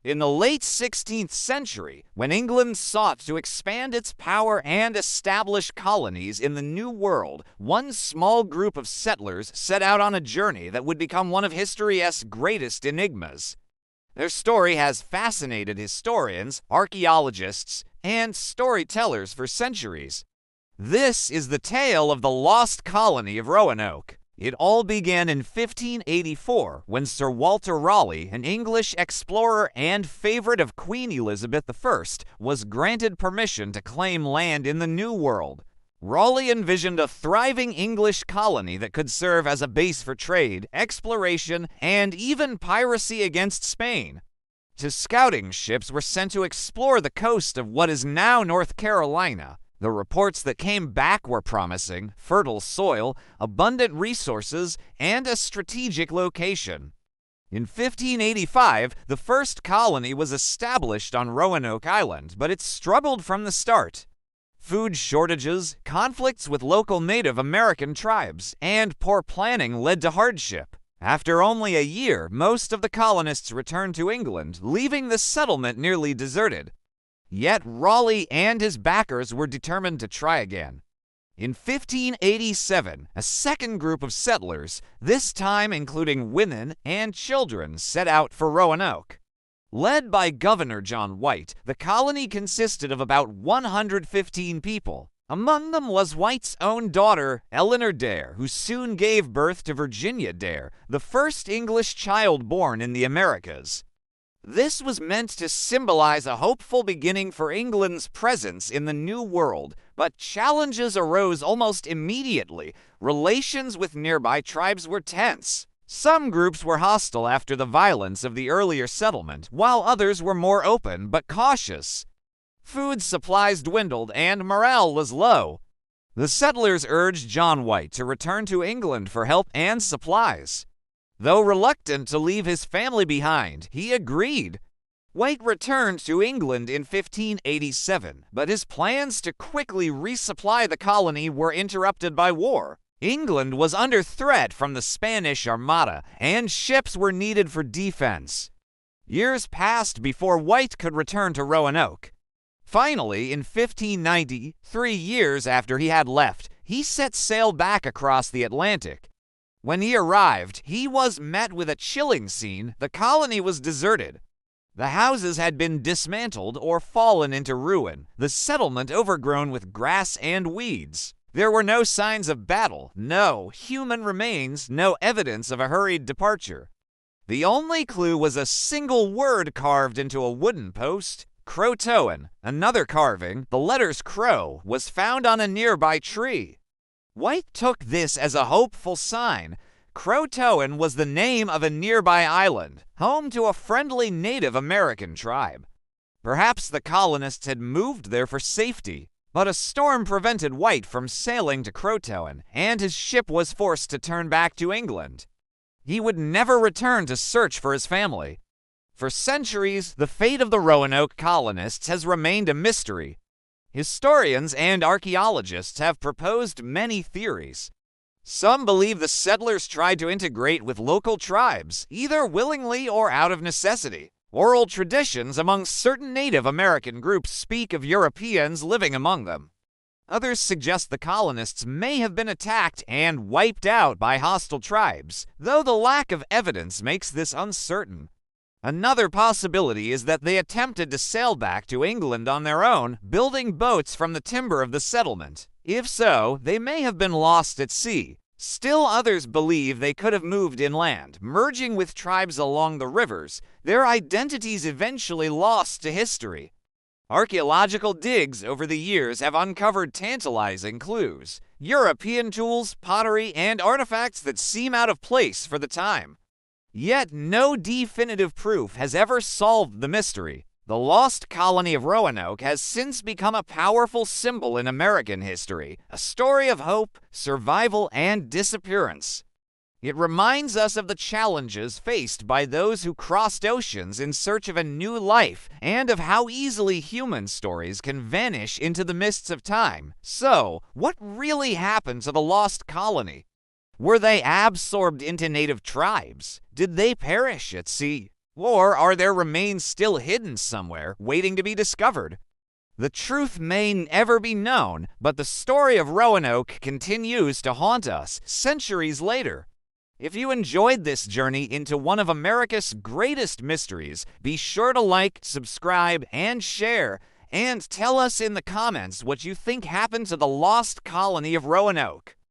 In the late 16th century, when England sought to expand its power and establish colonies in the New World, one small group of settlers set out on a journey that would become one of history's greatest enigmas. Their story has fascinated historians, archaeologists, and storytellers for centuries. This is the tale of the Lost Colony of Roanoke. It all began in 1584 when Sir Walter Raleigh, an English explorer and favorite of Queen Elizabeth I, was granted permission to claim land in the New World. Raleigh envisioned a thriving English colony that could serve as a base for trade, exploration, and even piracy against Spain. Scouting ships were sent to explore the coast of what is now North Carolina. The reports that came back were promising: fertile soil, abundant resources, and a strategic location. In 1585, the first colony was established on Roanoke Island, but it struggled from the start. Food shortages, conflicts with local Native American tribes, and poor planning led to hardship. After only a year, most of the colonists returned to England, leaving the settlement nearly deserted. Yet Raleigh and his backers were determined to try again. In 1587, a second group of settlers, this time including women and children, set out for Roanoke. Led by Governor John White, the colony consisted of about 115 people. Among them was White's own daughter, Eleanor Dare, who soon gave birth to Virginia Dare, the first English child born in the Americas. This was meant to symbolize a hopeful beginning for England's presence in the New World, but challenges arose almost immediately. Relations with nearby tribes were tense. Some groups were hostile after the violence of the earlier settlement, while others were more open but cautious. Food supplies dwindled and morale was low. The settlers urged John White to return to England for help and supplies. Though reluctant to leave his family behind, he agreed. White returned to England in 1587, but his plans to quickly resupply the colony were interrupted by war. England was under threat from the Spanish Armada, and ships were needed for defense. Years passed before White could return to Roanoke. Finally, in 1590, 3 years after he had left, he set sail back across the Atlantic. When he arrived, he was met with a chilling scene. The colony was deserted. The houses had been dismantled or fallen into ruin, the settlement overgrown with grass and weeds. There were no signs of battle, no human remains, no evidence of a hurried departure. The only clue was a single word carved into a wooden post: Croatoan. Another carving, the letters Crow, was found on a nearby tree. White took this as a hopeful sign. Croatoan was the name of a nearby island, home to a friendly Native American tribe. Perhaps the colonists had moved there for safety, but a storm prevented White from sailing to Croatoan, and his ship was forced to turn back to England. He would never return to search for his family. For centuries, the fate of the Roanoke colonists has remained a mystery. Historians and archaeologists have proposed many theories. Some believe the settlers tried to integrate with local tribes, either willingly or out of necessity. Oral traditions among certain Native American groups speak of Europeans living among them. Others suggest the colonists may have been attacked and wiped out by hostile tribes, though the lack of evidence makes this uncertain. Another possibility is that they attempted to sail back to England on their own, building boats from the timber of the settlement. If so, they may have been lost at sea. Still others believe they could have moved inland, merging with tribes along the rivers, their identities eventually lost to history. Archaeological digs over the years have uncovered tantalizing clues: European tools, pottery, and artifacts that seem out of place for the time. Yet no definitive proof has ever solved the mystery. The Lost Colony of Roanoke has since become a powerful symbol in American history, a story of hope, survival, and disappearance. It reminds us of the challenges faced by those who crossed oceans in search of a new life, and of how easily human stories can vanish into the mists of time. So, what really happened to the Lost Colony? Were they absorbed into native tribes? Did they perish at sea? Or are their remains still hidden somewhere, waiting to be discovered? The truth may never be known, but the story of Roanoke continues to haunt us centuries later. If you enjoyed this journey into one of America's greatest mysteries, be sure to like, subscribe, and share, and tell us in the comments what you think happened to the Lost Colony of Roanoke.